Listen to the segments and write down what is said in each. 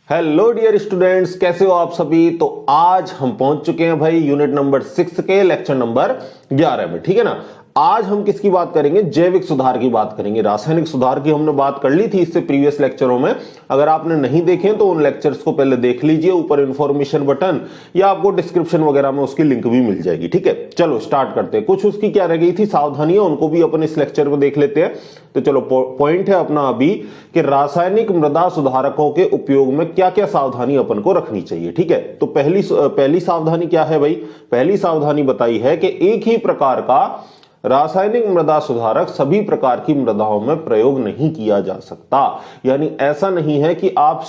Hello dear students, कैसे हो आप सभी। तो आज हम पहुंच चुके हैं भाई यूनिट नंबर 6 के लेक्चर नंबर 11 में। ठीक है ना। आज हम किसकी बात करेंगे? जैविक सुधार की बात करेंगे। रासायनिक सुधार की हमने बात कर ली थी इससे प्रीवियस लेक्चरों में। अगर आपने नहीं देखे तो उन लेक्चर्स को पहले देख लीजिए, ऊपर इंफॉर्मेशन बटन या आपको डिस्क्रिप्शन वगैरह में उसकी लिंक भी मिल जाएगी। ठीक है, चलो स्टार्ट करते हैं। कुछ उसकी क्या रह गई थी सावधानियां, उनको भी अपन इस लेक्चर में देख लेते हैं। तो चलो पॉइंट है अपना अभी कि रासायनिक मृदा सुधारकों के उपयोग में क्या क्या सावधानी अपन को रखनी चाहिए। ठीक है, तो पहली सावधानी क्या है भाई? पहली सावधानी बताई है कि एक ही प्रकार का रासायनिक मृदा सुधारक सभी प्रकार की मृदाओं में प्रयोग नहीं किया जा सकता। यानी ऐसा नहीं है कि आप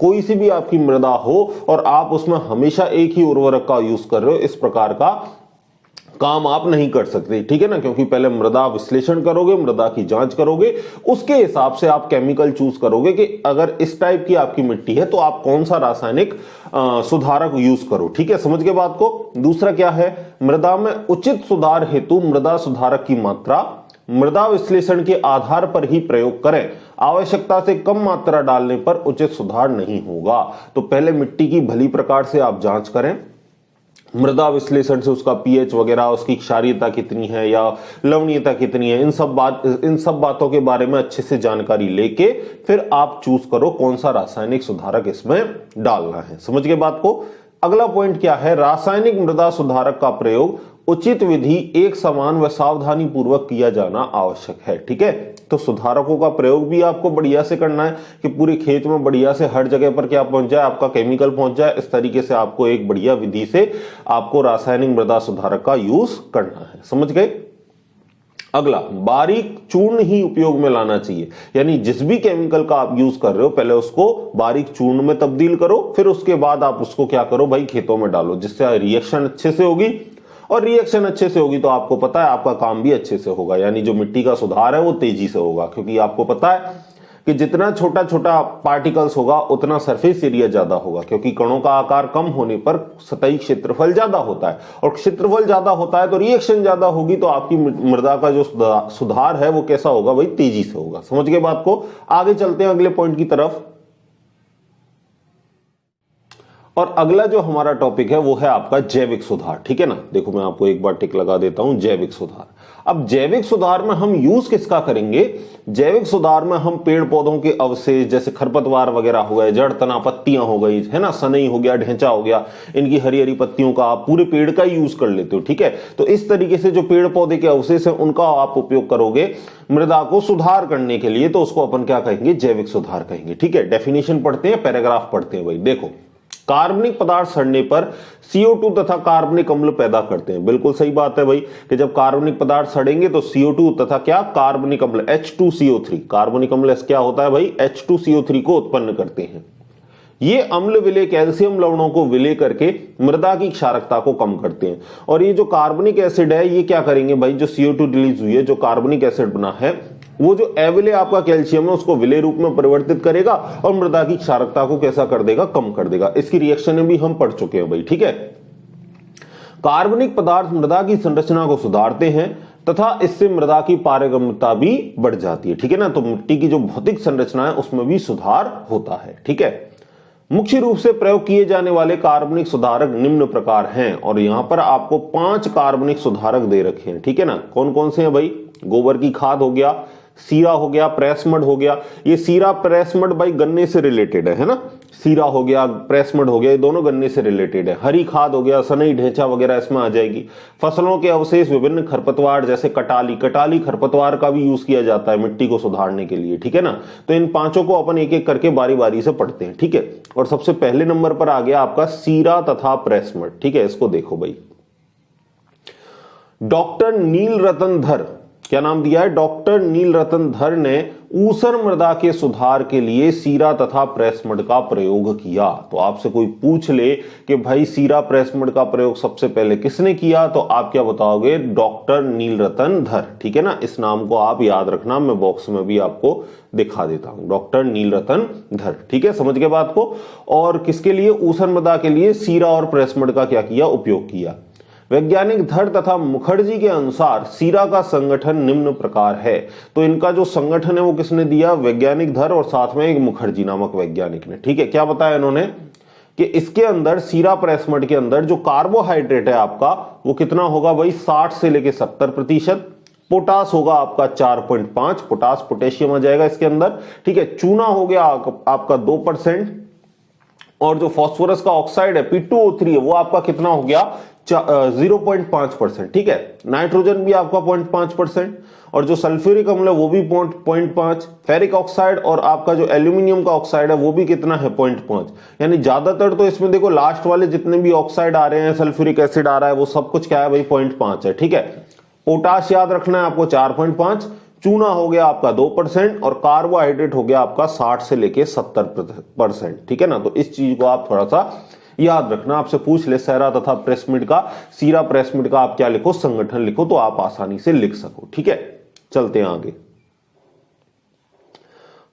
कोई सी भी आपकी मृदा हो और आप उसमें हमेशा एक ही उर्वरक का यूज कर रहे हो, इस प्रकार का काम आप नहीं कर सकते। ठीक है ना, क्योंकि पहले मृदा विश्लेषण करोगे, मृदा की जांच करोगे, उसके हिसाब से आप केमिकल चूज करोगे कि अगर इस टाइप की आपकी मिट्टी है तो आप कौन सा रासायनिक सुधारक यूज करो। ठीक है, समझ गए बात को। दूसरा क्या है? मृदा में उचित सुधार हेतु मृदा सुधारक की मात्रा मृदा विश्लेषण के आधार पर ही प्रयोग करें। आवश्यकता से कम मात्रा डालने पर उचित सुधार नहीं होगा। तो पहले मिट्टी की भली प्रकार से आप जांच करें, मृदा विश्लेषण से उसका पीएच वगैरह, उसकी क्षारीयता कितनी है या लवणीयता कितनी है, इन सब बातों के बारे में अच्छे से जानकारी लेके फिर आप चूज करो कौन सा रासायनिक सुधारक इसमें डालना है। समझ गए बात को। अगला पॉइंट क्या है? रासायनिक मृदा सुधारक का प्रयोग उचित विधि, एक समान व सावधानी पूर्वक किया जाना आवश्यक है। ठीक है, तो सुधारकों का प्रयोग भी आपको बढ़िया से करना है कि पूरे खेत में बढ़िया से हर जगह पर क्या पहुंच जाए, आपका केमिकल पहुंच जाए। इस तरीके से आपको एक बढ़िया विधि से आपको रासायनिक मृदा सुधारक का यूज करना है। समझ गए। अगला, बारीक चूर्ण ही उपयोग में लाना चाहिए। यानी जिस भी केमिकल का आप यूज कर रहे हो पहले उसको बारीक चूर्ण में तब्दील करो, फिर उसके बाद आप उसको क्या करो भाई, खेतों में डालो, जिससे रिएक्शन अच्छे से होगी। और रिएक्शन अच्छे से होगी तो आपको पता है आपका काम भी अच्छे से होगा। यानी जो मिट्टी का सुधार है वो तेजी से होगा, क्योंकि आपको पता है कि जितना छोटा छोटा पार्टिकल्स होगा उतना सरफेस एरिया ज्यादा होगा, क्योंकि कणों का आकार कम होने पर सतही क्षेत्रफल ज्यादा होता है, और क्षेत्रफल ज्यादा होता है तो रिएक्शन ज्यादा होगी। तो आपकी मृदा का जो सुधार है वो कैसा होगा भाई? तेजी से होगा। समझ गए बात को। आगे चलते हैं अगले पॉइंट की तरफ। और अगला जो हमारा टॉपिक है वो है आपका जैविक सुधार। ठीक है ना, देखो मैं आपको एक बार टिक लगा देता हूं, जैविक सुधार। अब जैविक सुधार में हम यूज किसका करेंगे? जैविक सुधार में हम पेड़ पौधों के अवशेष जैसे खरपतवार वगैरह हो गए, जड़ तना पत्तियां हो गई, है ना, सनई हो गया, ढेंचा हो गया, इनकी हरी हरी पत्तियों का आप पूरे पेड़ का यूज कर लेते हो। ठीक है, तो इस तरीके से जो पेड़ पौधे के अवशेष है उनका आप उपयोग करोगे मृदा को सुधार करने के लिए, तो उसको अपन क्या कहेंगे? जैविक सुधार कहेंगे। ठीक है, डेफिनेशन पढ़ते हैं, पैराग्राफ पढ़ते हैं भाई। देखो, कार्बनिक पदार्थ सड़ने पर CO2 तथा कार्बनिक अम्ल पैदा करते हैं। बिल्कुल सही बात है भाई कि जब कार्बनिक पदार्थ सड़ेंगे तो CO2 तथा क्या, कार्बनिक अम्ल H2CO3, कार्बनिक अम्ल क्या होता है भाई? H2CO3 को उत्पन्न करते हैं। ये अम्ल विलय कैल्शियम लवणों को विलय करके मृदा की क्षारकता को कम करते हैं। और ये जो कार्बनिक एसिड है ये क्या करेंगे भाई? जो CO2 रिलीज हुई है, जो कार्बनिक एसिड बना है, वो जो अविलय आपका कैल्शियम है उसको विलय रूप में परिवर्तित करेगा और मृदा की क्षारकता को कैसा कर देगा? कम कर देगा। इसकी रिएक्शन भी हम पढ़ चुके हैं भाई। ठीक है, कार्बनिक पदार्थ मृदा की संरचना को सुधारते हैं तथा इससे मृदा की पारगम्यता भी बढ़ जाती है। ठीक है ना, तो मिट्टी की जो भौतिक संरचना है उसमें भी सुधार होता है। ठीक है, मुख्य रूप से प्रयोग किए जाने वाले कार्बनिक सुधारक निम्न प्रकार हैं, और यहां पर आपको 5 कार्बनिक सुधारक दे रखे हैं। ठीक है ना, कौन कौन से हैं भाई? गोबर की खाद हो गया, सीरा हो गया, प्रेसमड हो गया। ये सीरा प्रेसमड भाई गन्ने से रिलेटेड है ना, सीरा हो गया, प्रेसमड हो गया, ये दोनों गन्ने से रिलेटेड है। हरी खाद हो गया, सनई ढेंचा वगैरह इसमें आ जाएगी। फसलों के अवशेष, विभिन्न खरपतवार जैसे कटाली खरपतवार का भी यूज किया जाता है मिट्टी को सुधारने के लिए। ठीक है ना, तो इन पांचों को अपन एक एक करके बारी बारी से पढ़ते हैं। ठीक है, और सबसे पहले नंबर पर आ गया आपका सीरा तथा प्रेसमड। ठीक है, इसको देखो भाई, डॉक्टर नीलरतन धर, क्या नाम दिया है? डॉक्टर नीलरतन धर ने ऊसर मृदा के सुधार के लिए सीरा तथा प्रेसमड का प्रयोग किया। तो आपसे कोई पूछ ले कि भाई सीरा प्रेसमड का प्रयोग सबसे पहले किसने किया, तो आप क्या बताओगे? डॉक्टर नीलरतन धर। ठीक है ना, इस नाम को आप याद रखना, मैं बॉक्स में भी आपको दिखा देता हूं, डॉक्टर नीलरतन धर। ठीक है, समझ गए बात को। और किसके लिए? ऊसर मृदा के लिए सीरा और प्रेसमड का क्या किया? उपयोग किया। वैज्ञानिक धर तथा मुखर्जी के अनुसार सीरा का संगठन निम्न प्रकार है। तो इनका जो संगठन है वो किसने दिया, वैज्ञानिक धर और साथ में एक मुखर्जी नामक वैज्ञानिक ने। ठीक है, क्या बताया इन्होंने कि इसके अंदर सीरा प्रेसमड के अंदर जो कार्बोहाइड्रेट है आपका वो कितना होगा भाई, 60 से लेके 70%। पोटास होगा आपका 4.5, पोटास पोटेशियम आ जाएगा इसके अंदर। ठीक है, चूना हो गया आपका 2%, और जो फास्फोरस का ऑक्साइड है P2O3 है वो आपका कितना हो गया 0.5%। ठीक है, नाइट्रोजन भी आपका 0.5%, और जो सल्फ्यूरिक अम्ल है वो भी 0.5, फेरिक ऑक्साइड और आपका जो एल्यूमिनियम का ऑक्साइड है वो भी कितना है 0.5। यानी ज्यादातर तो इसमें देखो लास्ट वाले जितने भी ऑक्साइड आ रहे हैं, सल्फ्यूरिक एसिड आ रहा है, वो सब कुछ क्या है भाई 0.5 है। ठीक है, पोटाश याद रखना है आपको 4.5, चूना हो गया आपका 2% और कार्बोहाइड्रेट हो गया आपका 60 से लेके 70%। ठीक है ना, तो इस चीज को आप थोड़ा सा याद रखना। आपसे पूछ ले सेरा तथा प्रेसमिड का, सीरा प्रेसमिड का आप क्या लिखो, संगठन लिखो, तो आप आसानी से लिख सको। ठीक है, चलते हैं आगे।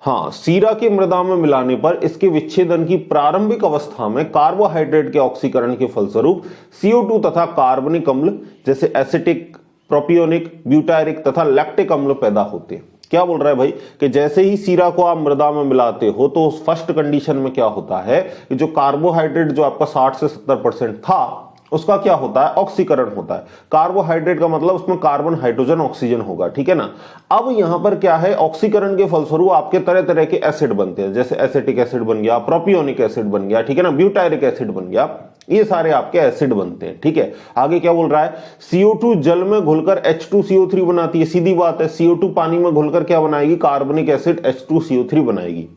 हाँ, सीरा की मृदा में मिलाने पर इसके विच्छेदन की प्रारंभिक अवस्था में कार्बोहाइड्रेट के ऑक्सीकरण के फलस्वरूप CO2 तथा कार्बनिक अम्ल जैसे एसिटिक, प्रोपियोनिक, ब्यूटायरिक तथा लैक्टिक अम्ल पैदा होते हैं। क्या बोल रहा है भाई कि जैसे ही सीरा को आप मृदा में मिलाते हो तो उस फर्स्ट कंडीशन में क्या होता है कि जो कार्बोहाइड्रेट जो आपका 60 से 70% था उसका क्या होता है, ऑक्सीकरण होता है। कार्बोहाइड्रेट का मतलब उसमें कार्बन, हाइड्रोजन, ऑक्सीजन होगा। ठीक है ना, अब यहां पर क्या है, ऑक्सीकरण के फलस्वरूप आपके तरह तरह के एसिड बनते हैं, जैसे एसिटिक एसिड बन गया, प्रोपियोनिक एसिड बन गया, ठीक है ना, ब्यूटायरिक एसिड बन गया, ये सारे आपके एसिड बनते हैं। ठीक है, आगे क्या बोल रहा है, CO2 जल में घुलकर H2CO3 बनाती है। सीधी बात है, CO2 पानी में घुलकर क्या बनाएगी, कार्बनिक एसिड H2CO3 बनाएगी।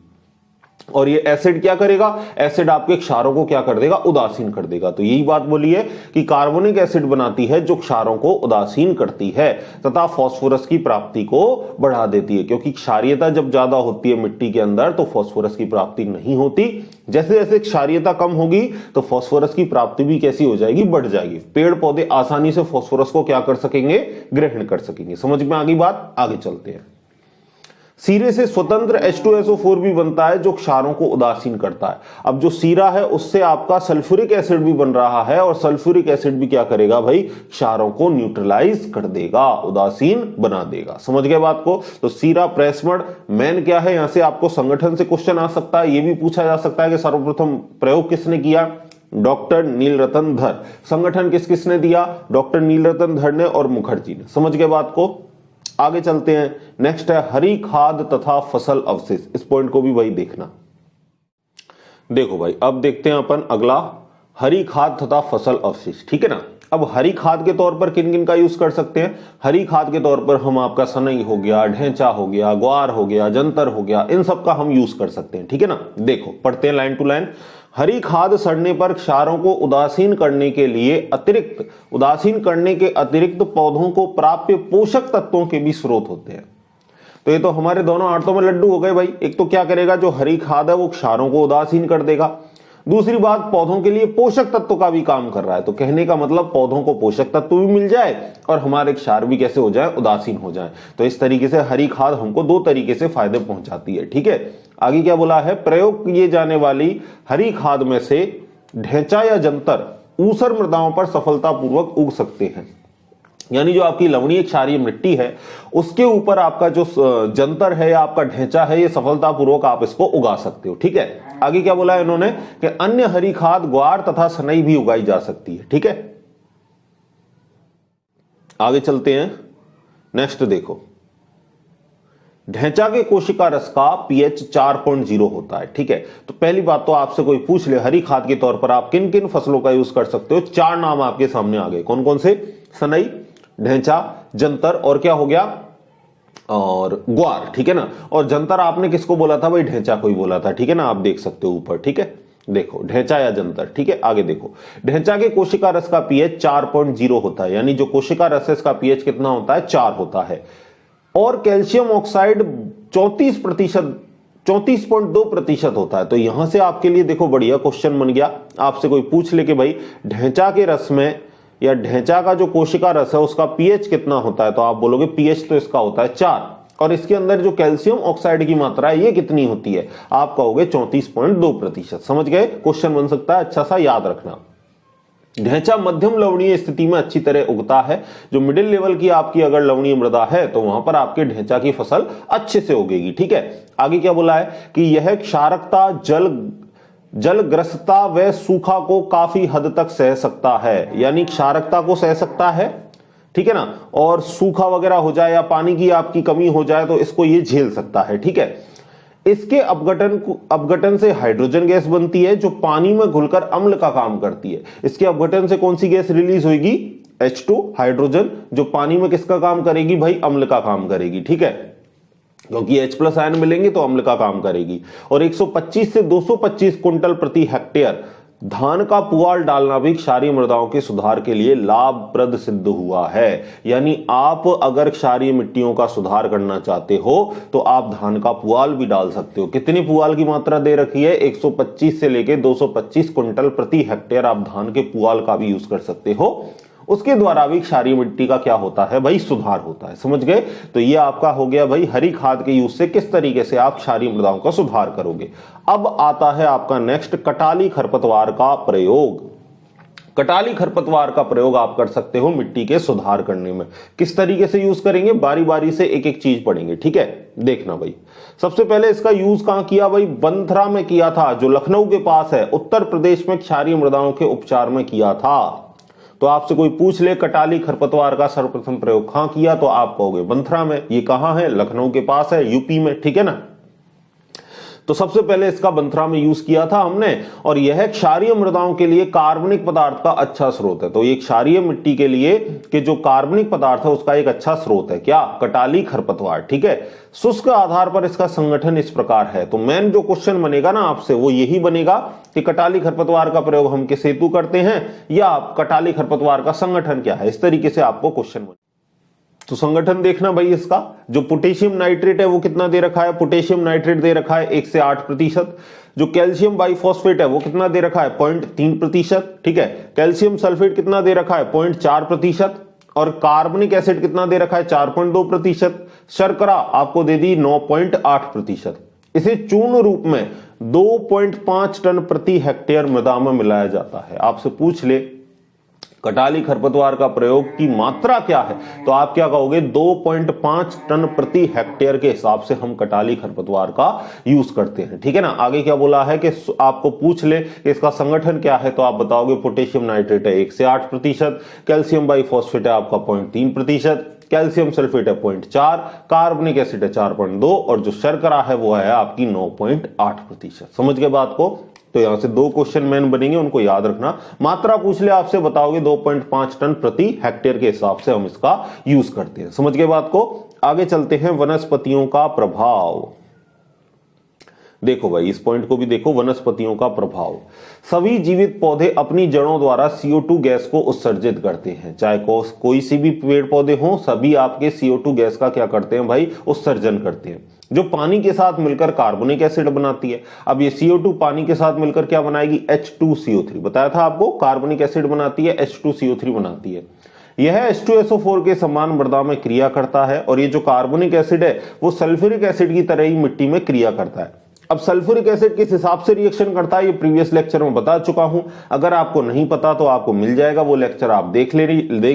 और ये एसिड क्या करेगा, एसिड आपके क्षारों को क्या कर देगा, उदासीन कर देगा। तो यही बात बोली है कि कार्बनिक एसिड बनाती है जो क्षारों को उदासीन करती है तथा फास्फोरस की प्राप्ति को बढ़ा देती है, क्योंकि क्षारीयता जब ज्यादा होती है मिट्टी के अंदर तो फास्फोरस की प्राप्ति नहीं होती। जैसे जैसे क्षारीयता कम होगी तो फास्फोरस की प्राप्ति भी कैसी हो जाएगी, बढ़ जाएगी। पेड़ पौधे आसानी से फास्फोरस को क्या कर सकेंगे, ग्रहण कर सकेंगे। समझ में आ गई बात, आगे चलते हैं। सीरे से स्वतंत्र H2SO4 भी बनता है जो क्षारों को उदासीन करता है। अब जो सीरा है उससे आपका सल्फ्यूरिक एसिड भी बन रहा है और सल्फ्यूरिक एसिड भी क्या करेगा भाई, क्षारों को न्यूट्रलाइज कर देगा, उदासीन बना देगा। समझ गए बात को। तो सीरा प्रेसमड मेन क्या है, यहां से आपको संगठन से क्वेश्चन आ सकता है। यह भी पूछा जा सकता है कि सर्वप्रथम प्रयोग किसने किया, डॉक्टर नीलरतन धर। संगठन किस किसने दिया, डॉक्टर नीलरतन धर ने और मुखर्जी ने। समझ गए बात को, आगे चलते हैं। नेक्स्ट है हरी खाद तथा फसल अवशेष। इस पॉइंट को भी भाई देखना। देखो भाई, अब देखते हैं अपन अगला, हरी खाद तथा फसल अवशेष। ठीक है ना, अब हरी खाद के तौर पर किन किन का यूज कर सकते हैं, हरी खाद के तौर पर हम आपका सनई हो गया, ढेंचा हो गया, ग्वार हो गया, जंतर हो गया, इन सब का हम यूज कर सकते हैं। ठीक है ना, देखो पढ़ते हैं लाइन टू लाइन। हरी खाद सड़ने पर क्षारों को उदासीन करने के अतिरिक्त पौधों को प्राप्य पोषक तत्वों के भी स्रोत होते हैं। तो ये तो हमारे दोनों आड़तों में लड्डू हो गए भाई। एक तो क्या करेगा, जो हरी खाद है वो क्षारों को उदासीन कर देगा। दूसरी बात, पौधों के लिए पोषक तत्व का भी काम कर रहा है। तो कहने का मतलब पौधों को पोषक तत्व भी मिल जाए और हमारे क्षार भी कैसे हो जाए, उदासीन हो जाए। तो इस तरीके से हरी खाद हमको दो तरीके से फायदे पहुंचाती है। ठीक है, आगे क्या बोला है, प्रयोग किए जाने वाली हरी खाद में से ढेंचा या जंतर ऊसर मृदाओं पर सफलतापूर्वक उग सकते हैं। यानी जो आपकी लवणीय क्षारीय मिट्टी है उसके ऊपर आपका जो जंतर है या आपका ढेंचा है, ये सफलतापूर्वक आप इसको उगा सकते हो। ठीक है, आगे क्या बोला है इन्होंने कि अन्य हरी खाद ग्वार तथा सनई भी उगाई जा सकती है। ठीक है, आगे चलते हैं। नेक्स्ट देखो, ढेंचा के कोशिका रस का pH 4.0 होता है। ठीक है, तो पहली बात तो आपसे कोई पूछ ले हरी खाद के तौर पर आप किन किन फसलों का यूज कर सकते हो, चार नाम आपके सामने आ गए। कौन कौन से, सनई, ढेंचा, जंतर और क्या हो गया, और ग्वार। ठीक है ना, और जंतर आपने किसको बोला था भाई, ढेंचा को ही बोला था। ठीक है ना, आप देख सकते हो ऊपर। ठीक है, देखो ढेंचा या जंतर। ठीक है, आगे देखो, ढेंचा के कोशिका रस का pH 4.0 होता है। यानी जो कोशिका रस है इसका pH कितना होता है, 4 होता है। और कैल्शियम ऑक्साइड 34.2% होता है। तो यहां से आपके लिए देखो बढ़िया क्वेश्चन बन गया। आपसे कोई पूछ ले कि भाई ढेंचा के रस में या ढेंचा का जो कोशिका रस है उसका pH कितना होता है, तो आप बोलोगे pH तो इसका होता है 4, और इसके अंदर जो कैल्शियम ऑक्साइड की मात्रा है ये कितनी होती है, आप कहोगे 34.2%। समझ गए, क्वेश्चन बन सकता है, अच्छा सा याद रखना। ढैंचा मध्यम लवणीय स्थिति में अच्छी तरह उगता है। जो मिडिल लेवल की आपकी अगर लवणीय मृदा है तो वहां पर आपके ढैंचा की फसल अच्छे से उगेगी। ठीक है, आगे क्या बोला है कि यह क्षारकता, जलग्रस्तता व सूखा को काफी हद तक सह सकता है, यानी क्षारकता को सह सकता है, ठीक है ना, और सूखा वगैरह हो जाए या पानी की आपकी कमी हो जाए तो इसको ये झेल सकता है। ठीक है, इसके अपघटन से हाइड्रोजन गैस बनती है जो पानी में घुलकर अम्ल का काम करती है। इसके अपघटन से कौन सी गैस रिलीज होगी? H2 हाइड्रोजन, जो पानी में किसका काम करेगी भाई? अम्ल का काम करेगी। ठीक है, क्योंकि H+ आयन मिलेंगे तो अम्ल का काम करेगी। और 125 से 225 कुंटल प्रति हेक्टेयर धान का पुआल डालना भी क्षारीय मृदाओं के सुधार के लिए लाभप्रद सिद्ध हुआ है। यानी आप अगर क्षारीय मिट्टियों का सुधार करना चाहते हो तो आप धान का पुआल भी डाल सकते हो। कितनी पुआल की मात्रा दे रखी है? 125 से लेके 225 कुंटल प्रति हेक्टेयर आप धान के पुआल का भी यूज कर सकते हो। उसके द्वारा भी क्षारीय मिट्टी का क्या होता है भाई? सुधार होता है। समझ गए? तो ये आपका हो गया भाई हरी खाद के यूज से किस तरीके से आप क्षारीय मृदाओं का सुधार करोगे। अब आता है आपका नेक्स्ट, कटाली खरपतवार का प्रयोग। कटाली खरपतवार का प्रयोग आप कर सकते हो मिट्टी के सुधार करने में। किस तरीके से यूज करेंगे? बारी बारी से एक एक चीज पढ़ेंगे। ठीक है, देखना भाई। सबसे पहले इसका यूज कहां किया भाई? बंथरा में किया था, जो लखनऊ के पास है, उत्तर प्रदेश में क्षारीय मृदाओं के उपचार में किया था। तो आपसे कोई पूछ ले कटाली खरपतवार का सर्वप्रथम प्रयोग कहां किया, तो आप कहोगे बंथरा में। ये कहां है? लखनऊ के पास है, यूपी में। ठीक है ना, तो सबसे पहले इसका बंथरा में यूज किया था हमने। और यह क्षारीय मृदाओं के लिए कार्बनिक पदार्थ का अच्छा स्रोत है। तो ये क्षारीय मिट्टी के लिए कि जो कार्बनिक पदार्थ है उसका एक अच्छा स्रोत है। क्या? कटाली खरपतवार। ठीक है, शुष्क आधार पर इसका संगठन इस प्रकार है। तो मेन जो क्वेश्चन बनेगा ना आपसे वो यही बनेगा कि कटाली खरपतवार का प्रयोग हम किस हेतु करते हैं, या कटाली खरपतवार का संगठन क्या है। इस तरीके से आपको क्वेश्चन बनेगा। तो संगठन देखना भाई, इसका जो पोटेशियम नाइट्रेट है वो कितना दे रखा है? पोटेशियम नाइट्रेट दे रखा है 1 से 8%। जो कैल्शियम बाइफॉस्फेट है वो कितना दे रखा है? 0.3%। ठीक है, कैल्शियम सल्फेट कितना दे रखा है? 0.4%। और कार्बनिक एसिड कितना दे रखा है? 4.2%। शर्करा आपको दे दी 9.8%। इसे चूर्ण रूप में 2.5 टन प्रति हेक्टेयर मृदा में मिलाया जाता है। आपसे पूछ ले कटाली खरपतवार का प्रयोग की मात्रा क्या है, तो आप क्या कहोगे? 2.5 टन प्रति हेक्टेयर के हिसाब से हम कटाली खरपतवार का यूज करते हैं। ठीक है ना, आगे क्या बोला है कि आपको पूछ ले कि इसका संगठन क्या है, तो आप बताओगे पोटेशियम नाइट्रेट है 1 से 8%, कैल्शियम बाइफॉस्फेट है आपका 0.3%, कैल्शियम सल्फेट है 0.4, कार्बनिक एसिड है 4.2 और जो शर्करा है वो है आपकी 9.8%। समझ गए बात को? तो यहां से 2 क्वेश्चन मेन बनेंगे, उनको याद रखना। मात्रा पूछ ले आपसे, बताओगे 2.5 टन प्रति हेक्टेयर के हिसाब से हम इसका यूज करते हैं। समझ गए बात को? आगे चलते हैं, वनस्पतियों का प्रभाव। देखो भाई, इस पॉइंट को भी देखो, वनस्पतियों का प्रभाव। सभी जीवित पौधे अपनी जड़ों द्वारा CO2 गैस को उत्सर्जित करते हैं। चाहे कोई सी भी पेड़ पौधे हों, सभी आपके CO2 गैस का क्या करते हैं भाई? उत्सर्जन करते हैं, जो पानी के साथ मिलकर कार्बनिक एसिड बनाती है। अब ये CO2 पानी के साथ मिलकर क्या बनाएगी? H2CO3। बताया था आपको, कार्बनिक एसिड बनाती है, H2CO3 बनाती है। यह H2SO4 के समान मृदा में क्रिया करता है। और ये जो कार्बनिक एसिड है वो सल्फ्यूरिक एसिड की तरह ही मिट्टी में क्रिया करता है। अब सल्फ्यूरिक एसिड किस हिसाब से रिएक्शन करता है ये प्रीवियस लेक्चर में बता चुका हूं। अगर आपको नहीं पता तो आपको मिल जाएगा, वो लेक्चर आप देख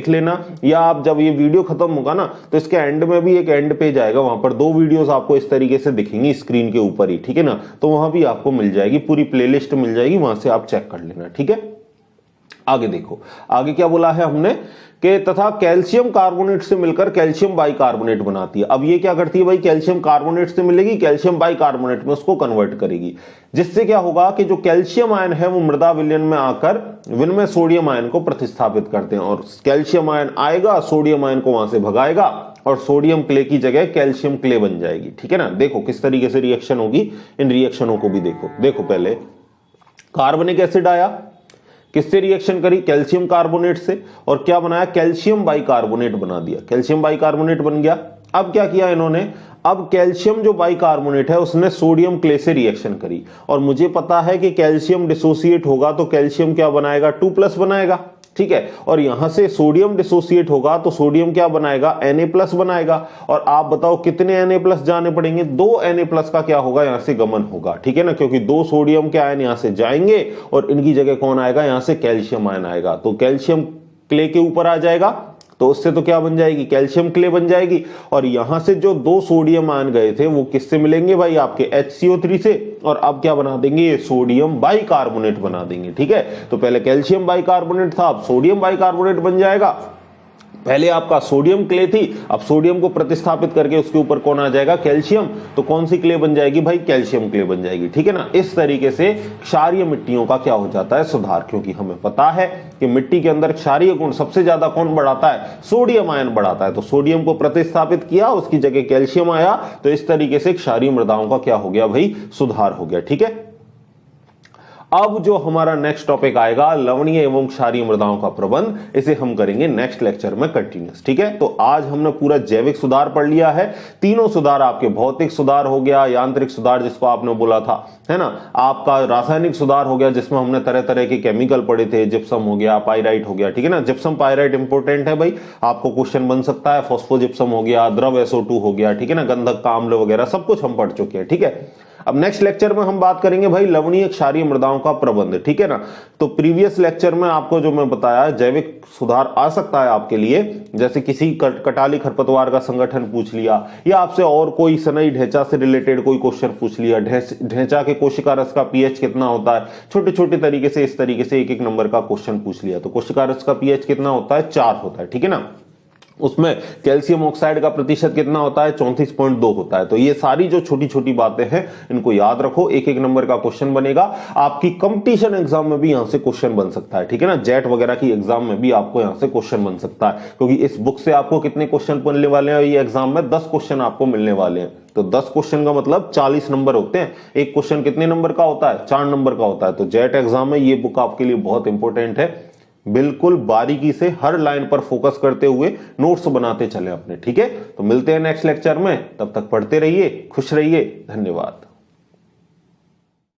लेना, या आप जब ये वीडियो खत्म होगा ना तो इसके एंड में भी एक एंड पेज आएगा, वहां पर 2 वीडियोस आपको इस तरीके से दिखेंगी स्क्रीन के ऊपर ही। ठीक है ना, तो वहां भी आपको मिल जाएगी, पूरी प्लेलिस्ट मिल जाएगी, वहां से आप चेक कर लेना। ठीक है, आगे देखो, आगे क्या बोला है हमने कि तथा कैल्शियम कार्बोनेट से मिलकर कैल्शियम बाइकार्बोनेट बनाती है। अब ये क्या करती है भाई? कैल्शियम कार्बोनेट से मिलेगी, कैल्शियम बाइकार्बोनेट में उसको कन्वर्ट करेगी, जिससे क्या होगा कि जो कैल्शियम आयन है वो मृदा विलयन में आकर विनम्य सोडियम आयन को प्रतिस्थापित करते हैं। और कैल्शियम आयन आएगा, सोडियम आयन को वहां से भगाएगा और सोडियम क्ले की जगह कैल्शियम क्ले बन जाएगी। ठीक है ना, देखो किस तरीके से रिएक्शन होगी, इन रिएक्शनों को भी देखो। देखो पहले कार्बनिक एसिड आया, किससे रिएक्शन करी? कैल्शियम कार्बोनेट से, और क्या बनाया? कैल्शियम बाइकार्बोनेट बना दिया, कैल्शियम बाइकार्बोनेट बन गया। अब क्या किया इन्होंने? अब कैल्शियम जो बाइकार्बोनेट है उसने सोडियम क्ले से रिएक्शन करी, और मुझे पता है कि कैल्शियम डिसोसिएट होगा तो कैल्शियम क्या बनाएगा? 2+ बनाएगा। ठीक है। और यहां से सोडियम डिसोसिएट होगा तो सोडियम क्या बनाएगा, Na+ बनाएगा। और आप बताओ कितने Na+ जाने पड़ेंगे, 2 Na+ का क्या होगा, यहां से गमन होगा, ठीक है ना, क्योंकि 2 सोडियम के आयन यहां से जाएंगे और इनकी जगह कौन आएगा, यहां से कैल्शियम आयन आएगा। तो कैल्शियम क्ले के ऊपर आ जाएगा तो उससे तो क्या बन जाएगी, कैल्शियम क्ले बन जाएगी। और यहां से जो 2 सोडियम आयन गए थे वो किससे मिलेंगे भाई, आपके HCO3 से। और अब क्या बना देंगे, ये सोडियम बाइकार्बोनेट बना देंगे, ठीक है। तो पहले कैल्शियम बाइकार्बोनेट था, अब सोडियम बाइकार्बोनेट बन जाएगा। पहले आपका सोडियम क्ले थी, अब सोडियम को प्रतिस्थापित करके उसके ऊपर कौन आ जाएगा, कैल्शियम। तो कौन सी क्ले बन जाएगी भाई, कैल्शियम क्ले बन जाएगी, ठीक है ना। इस तरीके से क्षारीय मिट्टियों का क्या हो जाता है, सुधार। क्योंकि हमें पता है कि मिट्टी के अंदर क्षारीय गुण सबसे ज्यादा कौन बढ़ाता है, सोडियम आयन बढ़ाता है। तो सोडियम को प्रतिस्थापित किया, उसकी जगह कैल्शियम आया, तो इस तरीके से क्षारीय मृदाओं का क्या हो गया भाई, सुधार हो गया, ठीक है। अब जो हमारा नेक्स्ट टॉपिक आएगा, लवणीय एवं क्षारीय मृदाओं का प्रबंध, इसे हम करेंगे नेक्स्ट लेक्चर में कंटिन्यूस, ठीक है। तो आज हमने पूरा जैविक सुधार पढ़ लिया है। तीनों सुधार आपके, भौतिक सुधार हो गया, यांत्रिक सुधार जिसको आपने बोला था, है ना, आपका रासायनिक सुधार हो गया जिसमें हमने तरह तरह के केमिकल पढ़े थे, जिप्सम हो गया, पाइराइट हो गया, ठीक है ना। जिप्सम पाइराइट इंपोर्टेंट है भाई, आपको क्वेश्चन बन सकता है। फॉस्फोजिप्सम हो गया, द्रव SO2 हो गया, ठीक है ना, गंधक का अम्ल वगैरह सब कुछ हम पढ़ चुके हैं, ठीक है। अब नेक्स्ट लेक्चर में हम बात करेंगे भाई लवणीय क्षारीय मृदाओं का प्रबंध, ठीक है ना। तो प्रीवियस लेक्चर में आपको जो मैं बताया, जैविक सुधार आ सकता है आपके लिए, जैसे किसी कटाली खरपतवार का संगठन पूछ लिया, या आपसे और कोई सनई ढेंचा से रिलेटेड कोई क्वेश्चन पूछ लिया, ढेंचा के कोशिका रस का pH कितना होता है, छोटे छोटे तरीके से इस तरीके से एक एक नंबर का क्वेश्चन पूछ लिया। तो कोशिका रस का pH कितना होता है, 4 होता है, ठीक है ना। उसमें कैल्शियम ऑक्साइड का प्रतिशत कितना होता है, 34.2 होता है। तो ये सारी जो छोटी छोटी बातें हैं इनको याद रखो, एक एक नंबर का क्वेश्चन बनेगा। आपकी कंपटीशन एग्जाम में भी यहां से क्वेश्चन बन सकता है, ठीक है ना। जेट वगैरह की एग्जाम में भी आपको यहां से क्वेश्चन बन सकता है, क्योंकि इस बुक से आपको कितने क्वेश्चन मिलने वाले हैं, ये एग्जाम में 10 क्वेश्चन आपको मिलने वाले हैं। तो 10 क्वेश्चन का मतलब 40 नंबर होते हैं। एक क्वेश्चन कितने नंबर का होता है, 4 नंबर का होता है। तो जेट एग्जाम में ये बुक आपके लिए बहुत इंपॉर्टेंट है। बिल्कुल बारीकी से हर लाइन पर फोकस करते हुए नोट्स बनाते चले अपने, ठीक है। तो मिलते हैं नेक्स्ट लेक्चर में, तब तक पढ़ते रहिए, खुश रहिए, धन्यवाद।